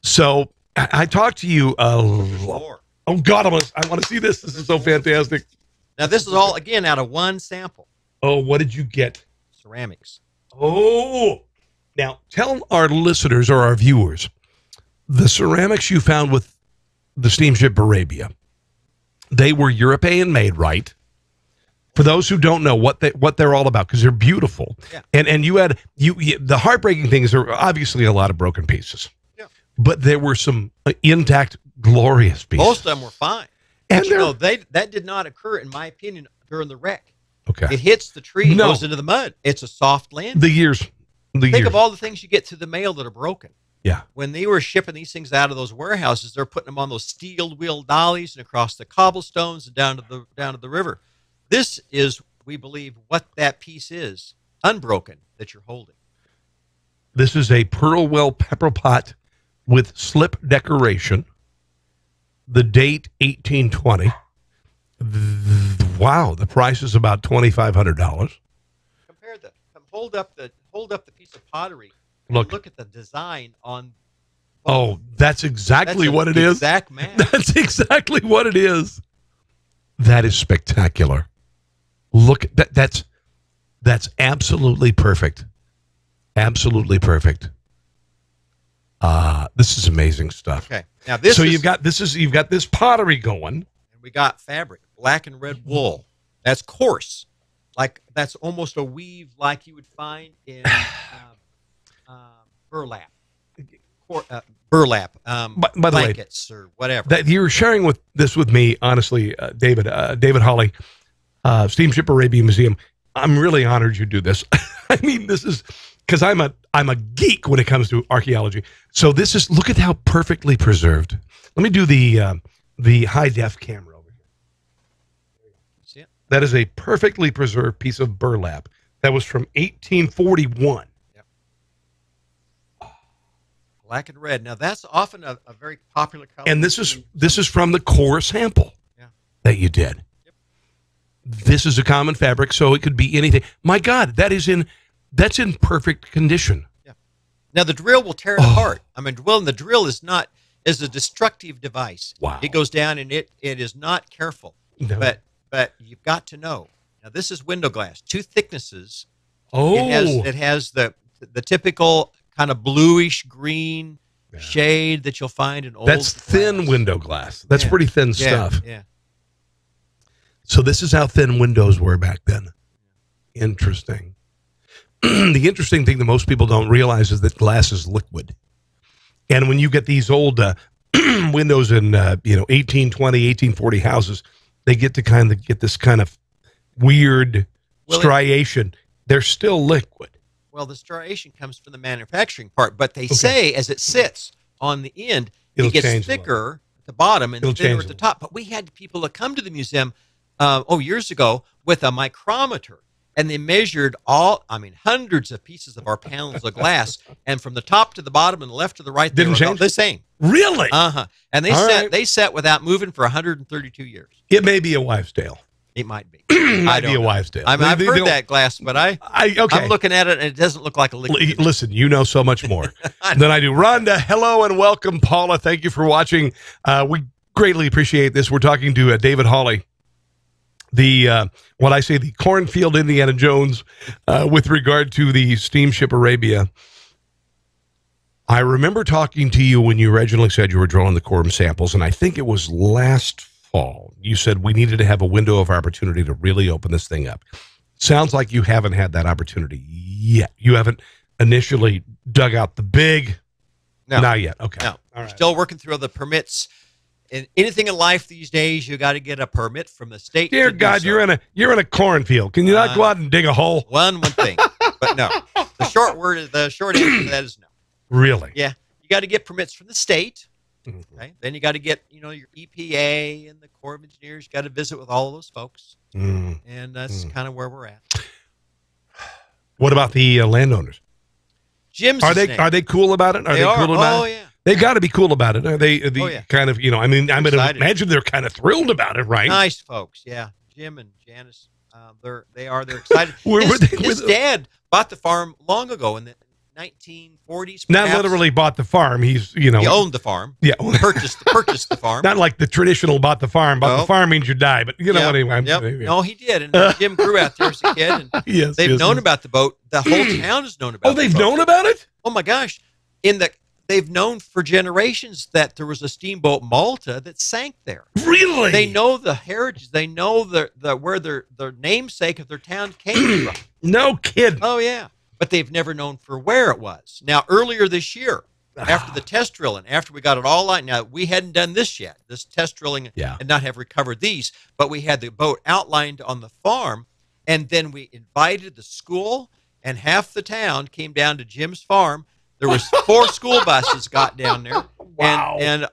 So I talked to you. More. Oh God, I want to see this. This is so fantastic. Now this is all again out of one sample. Oh, what did you get? Ceramics. Oh, now tell our listeners or our viewers the ceramics you found with the Steamship Arabia. They were European made, right? For those who don't know what they're all about, because they're beautiful. Yeah. And you had the heartbreaking things are obviously a lot of broken pieces. Yeah. But there were some intact, glorious pieces. Most of them were fine. And you know, that did not occur, in my opinion, during the wreck. Okay. It hits the tree and goes into the mud. It's a soft landing. Think of all the things you get through the mail that are broken. Yeah. When they were shipping these things out of those warehouses, they're putting them on those steel wheel dollies and across the cobblestones and down to the river. This is, we believe, what that piece is, unbroken, that you're holding. This is a pearl well pepper pot with slip decoration. The date 1820. Wow, the price is about $2,500. Compare the hold up the piece of pottery. Look at the design on. Oh, that's exactly what it is. Exact match. That's exactly what it is. That is spectacular. Look, that's absolutely perfect. Absolutely perfect. This is amazing stuff. Okay. Now you've got this pottery going. And we got fabric, black and red wool. That's coarse. That's almost a weave like you would find in burlap. Burlap. By the blankets or whatever. That you're sharing this with me, honestly, David Hawley, Steamship Arabia Museum. I'm really honored you do this. I mean, this is because I'm a geek when it comes to archaeology. So look at how perfectly preserved. Let me do the high def camera over here. See it? That is a perfectly preserved piece of burlap that was from 1841. Yep. Black and red. Now that's often a very popular color. And this is from the core sample that you did. Yep. This is a common fabric, so it could be anything. My God, that's in perfect condition. Yeah. Now the drill will tear it apart. I mean, the drill is a destructive device. Wow. It goes down and it is not careful. No. But you've got to know. Now this is window glass, two thicknesses. Oh. It has the typical kind of bluish green shade that you'll find in old. That's thin window glass. That's pretty thin stuff. Yeah. So this is how thin windows were back then. Interesting. The interesting thing that most people don't realize is that glass is liquid. And when you get these old windows in 1820, 1840 houses, they get this kind of weird striation. They're still liquid. Well, the striation comes from the manufacturing part, but they say as it sits on the end, it gets thicker at the bottom and thinner at the top. But we had people that come to the museum years ago with a micrometer, and they measured hundreds of pieces of our panels of glass, and from the top to the bottom and the left to the right, they were all the same. Really? And they sat without moving for 132 years. It may be a wives' tale. It might be. Might be a wives' tale. I've heard that glass, but I'm looking at it and it doesn't look like a liquid. Listen, you know so much more than I do. Rhonda, hello and welcome. Paula, thank you for watching. We greatly appreciate this. We're talking to David Hawley, the cornfield Indiana Jones, with regard to the Steamship Arabia. I remember talking to you when you originally said you were drawing the core samples, and I think it was last fall. You said we needed to have a window of opportunity to really open this thing up. Sounds like you haven't had that opportunity yet. You haven't initially dug out the big. No, not yet. Okay, no. All right. Still working through the permits. And anything in life these days, you got to get a permit from the state. Dear God, you're in a cornfield. Can you not go out and dig a hole? One thing, but no. The short answer to that is no. Really? Yeah, you got to get permits from the state. Mm-hmm. Okay, then you got to get your EPA and the Corps of Engineers. You got to visit with all of those folks, and that's kind of where we're at. What about the landowners? Jim's are they cool about it? Are they cool about it? Oh yeah. They got to be cool about it. Are they kind of, I'm going to imagine they're kind of thrilled about it, right? Nice folks, yeah. Jim and Janice, they're excited. His dad bought the farm long ago in the 1940s. Not perhaps. literally bought the farm. He's, He owned the farm. Yeah. Purchased the farm. Not like the traditional bought the farm. Bought the farm means you die, but you know what anyway. No, he did. And Jim grew out there as a kid. And yes, they've known about the boat. The whole town has known about it. Oh, they've known about it? Oh, my gosh. They've known for generations that there was a steamboat Malta that sank there. Really? They know the heritage. They know where their namesake of their town came from. No kidding. Oh, yeah. But they've never known for where it was. Now, earlier this year, after the test drilling, after we got it all lined, now we hadn't done this yet, this test drilling, and not have recovered these, but we had the boat outlined on the farm, and then we invited the school, and half the town came down to Jim's farm. There was 4 school buses got down there, and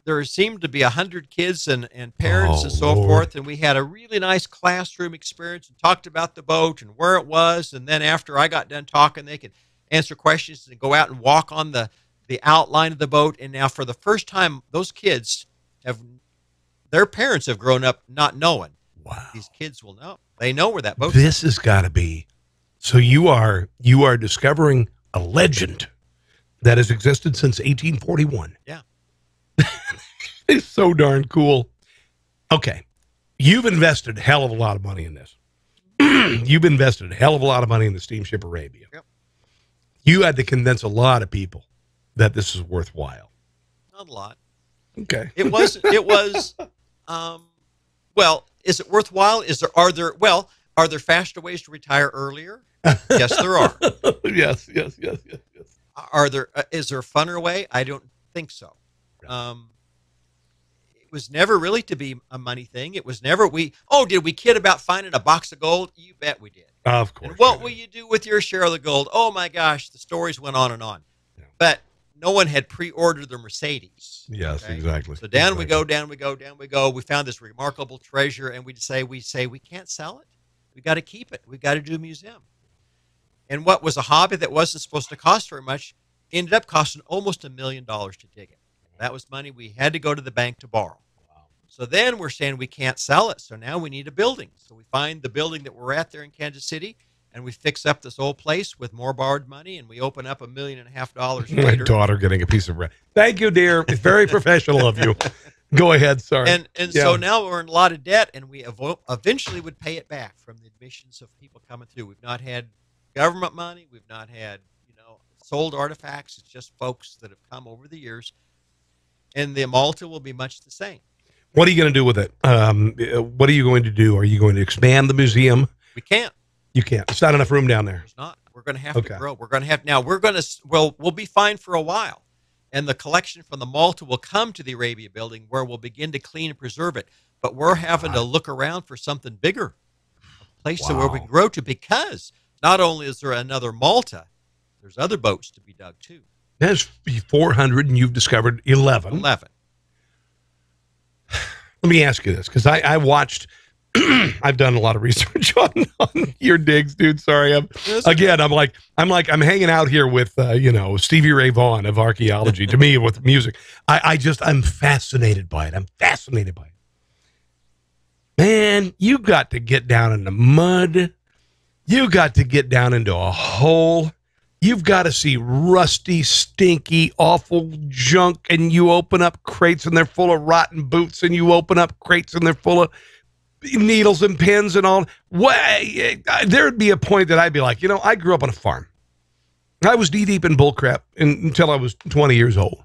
there seemed to be 100 kids and parents and so forth, and we had a really nice classroom experience and talked about the boat and where it was, and then after I got done talking, they could answer questions and go out and walk on the outline of the boat. And now for the first time, those kids their parents have grown up not knowing. Wow. These kids will know. They know where that boat is. This has got to be. So you are discovering a legend that has existed since 1841. Yeah. It's so darn cool. Okay. You've invested a hell of a lot of money in this. You've invested a hell of a lot of money in the Steamship Arabia. Yep. You had to convince a lot of people that this is worthwhile. Not a lot. Okay. It was, well, is it worthwhile? Are there faster ways to retire earlier? Yes, there are. Yes. Is there a funner way? I don't think so. It was never really to be a money thing. It was never, did we kid about finding a box of gold? You bet we did. Of course. And what will you do with your share of the gold? Oh my gosh, the stories went on and on. Yeah. But no one had pre-ordered the Mercedes. Yes, okay? Exactly. So down we go. We found this remarkable treasure, and we say we can't sell it. We got to keep it. We got to do a museum. And what was a hobby that wasn't supposed to cost very much ended up costing almost $1 million to dig it. That was money we had to go to the bank to borrow. Wow. So then we're saying we can't sell it. So now we need a building. So we find the building that we're at there in Kansas City, and we fix up this old place with more borrowed money, and we open up $1.5 million later. My daughter getting a piece of bread. Thank you, dear. It's very professional of you. Go ahead. Sorry. And so now we're in a lot of debt, and we eventually would pay it back from the admissions of people coming through. We've not had government money. We've not had, sold artifacts. It's just folks that have come over the years. And the Malta will be much the same. What are you going to do with it? What are you going to do? Are you going to expand the museum? We can't. You can't. It's not enough room down there. There's not. We're going to have to grow. We're going to have, now we're going to, we'll be fine for a while. And the collection from the Malta will come to the Arabia building where we'll begin to clean and preserve it. But we're having to look around for something bigger, a place where we can grow to, because not only is there another Malta, there's other boats to be dug too. There's 400 and you've discovered 11. 11. Let me ask you this, because I watched, I've done a lot of research on your digs, dude. Sorry. I'm hanging out here with, Stevie Ray Vaughan of archaeology, to me, with music. I'm fascinated by it. I'm fascinated by it. Man, you got to get down in the mud. You got to get down into a hole. You've got to see rusty, stinky, awful junk, and you open up crates and they're full of rotten boots, and you open up crates and they're full of needles and pins and all. There'd be a point that I'd be like, I grew up on a farm. I was knee-deep in bullcrap until I was 20 years old.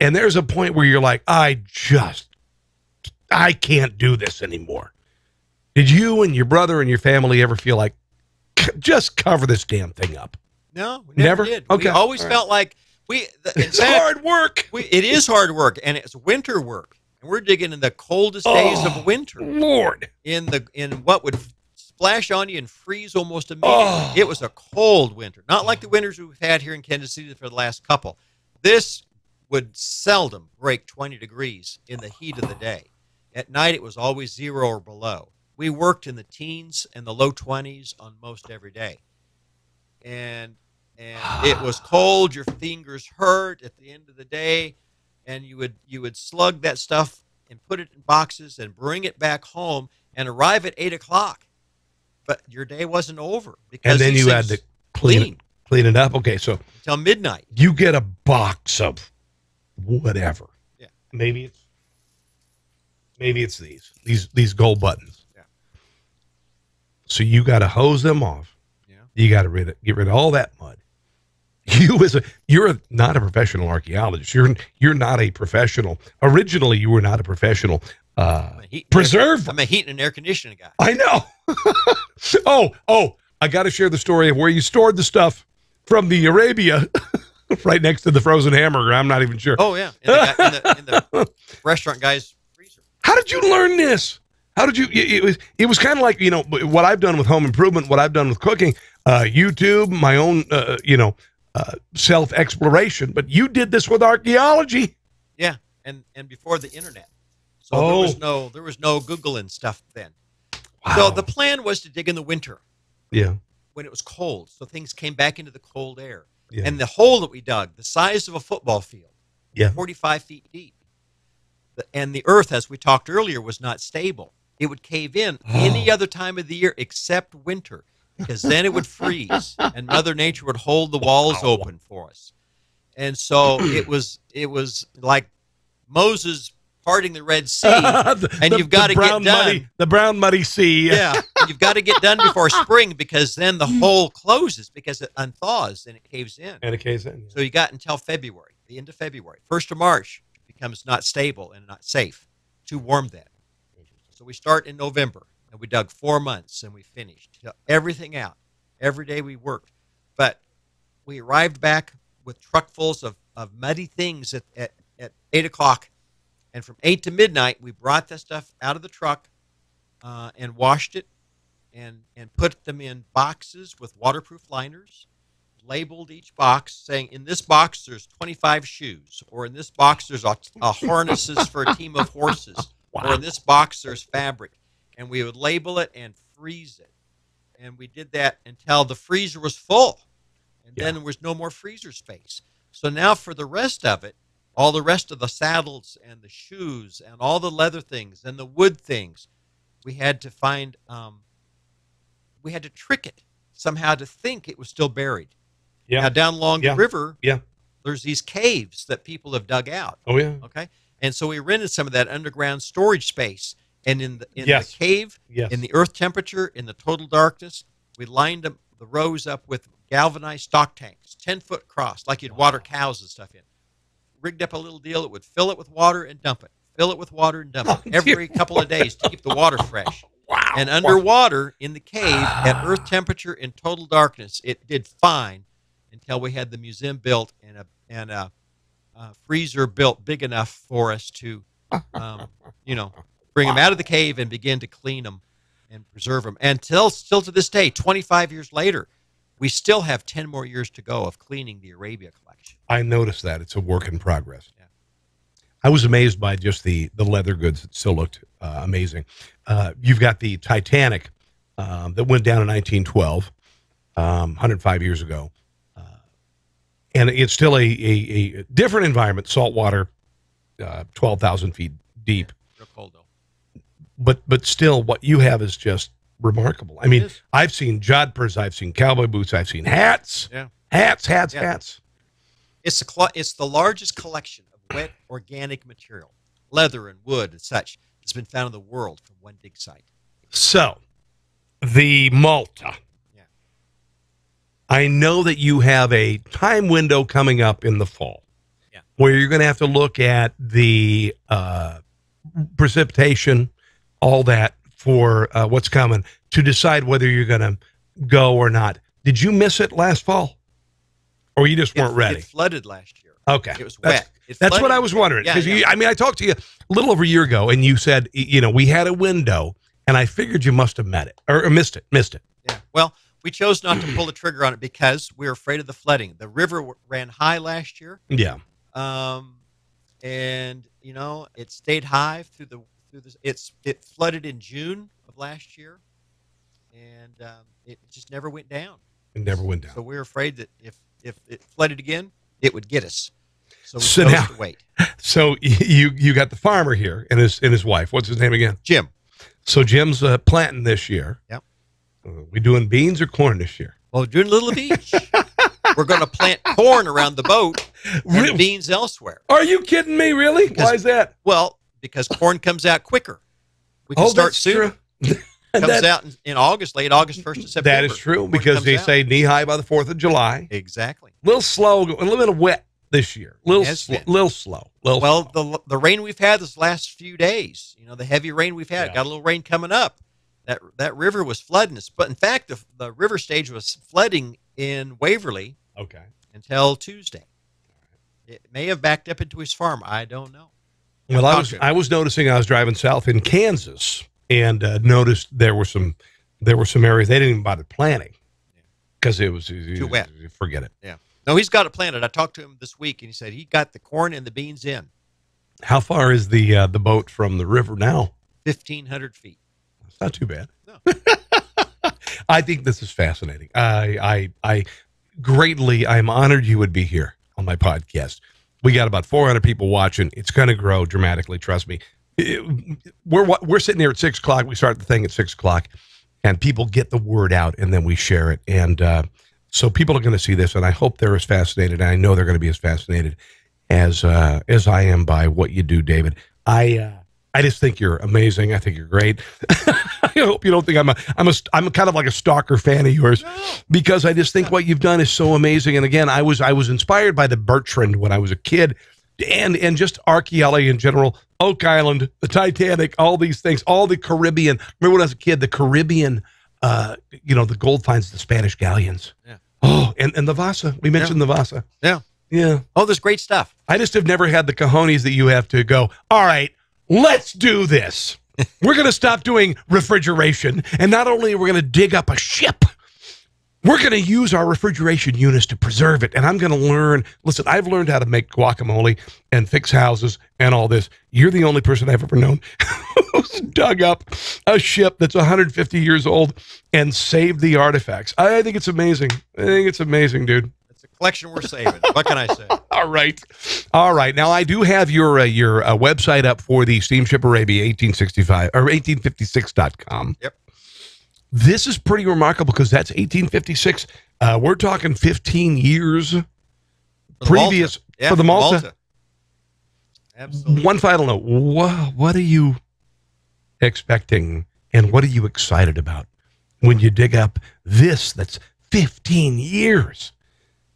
And there's a point where you're like, I can't do this anymore. Did you and your brother and your family ever feel like, just cover this damn thing up? No, we never did. Okay. We always felt like it's hard work. It is hard work, and it's winter work. And we're digging in the coldest days of winter. Lord. In what would splash on you and freeze almost immediately. It was a cold winter. Not like the winters we've had here in Kansas City for the last couple. This would seldom break 20 degrees in the heat of the day. At night, it was always 0 or below. We worked in the teens and the low 20s on most every day. And it was cold. Your fingers hurt at the end of the day, and you would slug that stuff and put it in boxes and bring it back home and arrive at 8 o'clock. But your day wasn't over, because and then you had to clean Clean it up. Okay, so until midnight. you get a box of whatever. Yeah. Maybe it's these gold buttons. Yeah. So you got to hose them off. Yeah. You got to get rid of all that mud. You're not a professional archaeologist. You're not a professional. Originally, you were not a professional preserve. I'm a heat and air conditioning guy. I know. oh, I got to share the story of where you stored the stuff from the Arabia right next to the frozen hamburger. I'm not even sure. Oh, yeah. In the restaurant guy's freezer. How did you learn this? How did you, it was kind of like, what I've done with home improvement, what I've done with cooking, YouTube, my own, self-exploration, but you did this with archaeology. Yeah. And before the internet. So there was no Googling stuff then. Wow. So the plan was to dig in the winter. Yeah. When it was cold. So things came back into the cold air. Yeah. And the hole that we dug, the size of a football field, 45 feet deep. And the earth, as we talked earlier, was not stable. It would cave in any other time of the year except winter, because then it would freeze and Mother Nature would hold the walls open for us. And so it was like Moses parting the Red Sea, and you've got to get done. The brown muddy sea. Yeah, you've got to get done before spring, because then the hole closes because it unthaws and it caves in. And it caves in. Yeah. So you got until February, the end of February. 1st of March becomes not stable and not safe. Too warm then. So we start in November, and we dug 4 months, and we finished everything out. Every day we worked. But we arrived back with truckfuls of muddy things at 8 o'clock. And from 8 to midnight, we brought that stuff out of the truck and washed it and put them in boxes with waterproof liners, labeled each box saying, in this box, there's 25 shoes, or in this box, there's a harnesses for a team of horses, or in this box, there's fabric. And we would label it and freeze it. And we did that until the freezer was full. And then there was no more freezer space. So now for the rest of it, all the rest of the saddles and the shoes and all the leather things and the wood things, we had to find, we had to trick it somehow to think it was still buried. Yeah. Now down along the river, there's these caves that people have dug out. Oh, yeah. Okay. And so we rented some of that underground storage space. And in the cave, in the earth temperature, in the total darkness, we lined the rows up with galvanized stock tanks, 10-foot across, like you'd water cows and stuff in. Rigged up a little deal. It would fill it with water and dump it. Fill it with water and dump it every couple of days to keep the water fresh. Wow. And underwater in the cave at earth temperature in total darkness, it did fine until we had the museum built and a freezer built big enough for us to, bring them out of the cave and begin to clean them and preserve them. And still to this day, 25 years later, we still have 10 more years to go of cleaning the Arabia collection. I noticed that. It's a work in progress. Yeah. I was amazed by just the leather goods. It still looked amazing. You've got the Titanic that went down in 1912, 105 years ago. And it's still a different environment, saltwater, 12,000 feet deep. Real cold, though. But still, what you have is just remarkable. I mean, I've seen jodhpurs, I've seen cowboy boots, I've seen hats. Yeah. Hats. It's the largest collection of wet organic material, leather and wood and such, that's been found in the world from one dig site. So, the Malta. Yeah. I know that you have a time window coming up in the fall. Yeah. Where you're going to have to look at the precipitation, all that for what's coming to decide whether you're going to go or not. Did you miss it last fall? Or you just weren't ready? It flooded last year. Okay. It was wet. That's what I was wondering. Because I talked to you a little over a year ago, and you said, we had a window, and I figured you must have met it or missed it. Yeah. Well, we chose not to pull the trigger on it because we were afraid of the flooding. The river ran high last year. Yeah. And it stayed high through it flooded in June of last year, and it just never went down. It never went down. So we were afraid that if it flooded again, it would get us. So we chose to wait. So you got the farmer here and his wife. What's his name again? Jim. So Jim's planting this year. Yep. We doing beans or corn this year? Well, we're doing a little of each. we're going to plant corn around the boat and beans elsewhere. Are you kidding me? Really? Why is that? Well, because corn comes out quicker. We can start sooner. Comes out in August, late August, 1st of September. That is true, because they say knee-high by the 4th of July. Exactly. A little slow, a little bit of wet this year. Little slow. The rain we've had this last few days, the heavy rain we've had, got a little rain coming up. That river was flooding us. But in fact, the river stage was flooding in Waverly until Tuesday. It may have backed up into his farm. I don't know. Well, I was noticing, I was driving south in Kansas and noticed there were some areas they didn't even bother planting because it was too wet. Forget it. Yeah. No, he's got it planted. I talked to him this week, and he said he got the corn and the beans in. How far is the boat from the river now? 1,500 feet. It's not too bad. No. I think this is fascinating. I'm honored you would be here on my podcast. We got about 400 people watching. It's going to grow dramatically. Trust me. We're sitting here at 6 o'clock. We start the thing at 6 o'clock, and people get the word out, and then we share it. And so people are going to see this, and I hope they're as fascinated. And I know they're going to be as fascinated as I am by what you do, David. I just think you're amazing. I think you're great. I hope you don't think I'm kind of like a stalker fan of yours, because I just think what you've done is so amazing. And again, I was inspired by the Bertrand when I was a kid, and just archaeology in general. Oak Island, the Titanic, all these things, all the Caribbean. Remember when I was a kid, the Caribbean, the gold finds, the Spanish galleons. Yeah. Oh, and the Vasa. We mentioned the Vasa. Yeah. Yeah. Oh, there's great stuff. I just have never had the cojones that you have to go, all right, let's do this. We're going to stop doing refrigeration, and not only are we going to dig up a ship, we're going to use our refrigeration units to preserve it. And I'm going to learn. Listen, I've learned how to make guacamole and fix houses and all this. You're the only person I've ever known who's dug up a ship that's 150 years old and saved the artifacts. I think it's amazing. I think it's amazing, dude. It's a collection we're saving. What can I say? All right. Now, I do have your website up for the Steamship Arabia 1865 or 1856.com. Yep. This is pretty remarkable because that's 1856. We're talking 15 years previous for the Malta. Absolutely. One final note. What are you expecting, and what are you excited about when you dig up this that's 15 years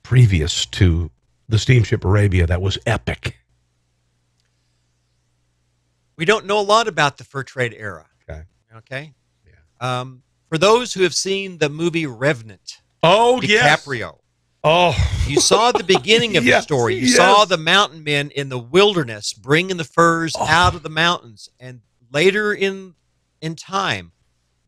previous to the Steamship Arabia that was epic? We don't know a lot about the fur trade era. Okay. Yeah. For those who have seen the movie Revenant, DiCaprio, you saw the beginning of the story. You saw the mountain men in the wilderness bringing the furs out of the mountains, and later in time,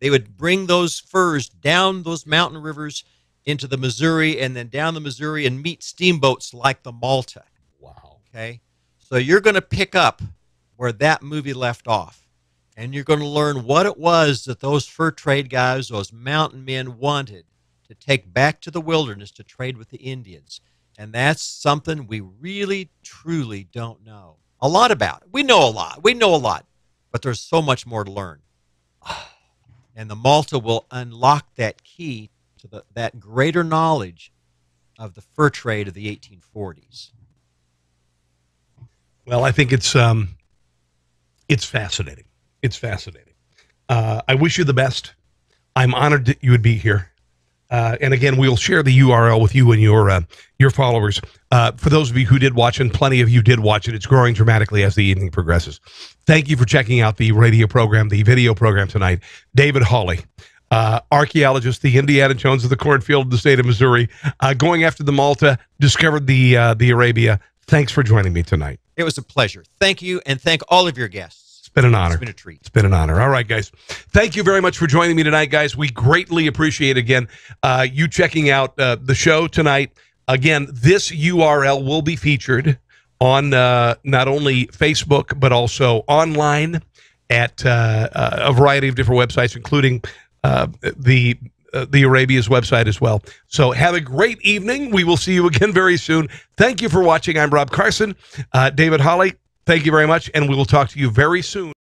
they would bring those furs down those mountain rivers into the Missouri, and then down the Missouri and meet steamboats like the Malta. Wow. Okay, so you're going to pick up where that movie left off. And you're going to learn what it was that those fur trade guys, those mountain men, wanted to take back to the wilderness to trade with the Indians. And that's something we really, truly don't know a lot about. We know a lot, but there's so much more to learn. And the Malta will unlock that key to that greater knowledge of the fur trade of the 1840s. Well, I think it's fascinating. It's fascinating. I wish you the best. I'm honored that you would be here. And again, we'll share the URL with you and your followers. For those of you who did watch, and plenty of you did watch it, it's growing dramatically as the evening progresses. Thank you for checking out the radio program, the video program tonight. David Hawley, archaeologist, the Indiana Jones of the cornfield of the state of Missouri, going after the Malta, discovered the Arabia. Thanks for joining me tonight. It was a pleasure. Thank you, and thank all of your guests. It's been an honor. It's been a treat. It's been an honor. All right, guys. Thank you very much for joining me tonight, guys. We greatly appreciate, again, you checking out the show tonight. Again, this URL will be featured on not only Facebook, but also online at a variety of different websites, including the Arabia's website as well. So have a great evening. We will see you again very soon. Thank you for watching. I'm Rob Carson. David Hawley, thank you very much, and we will talk to you very soon.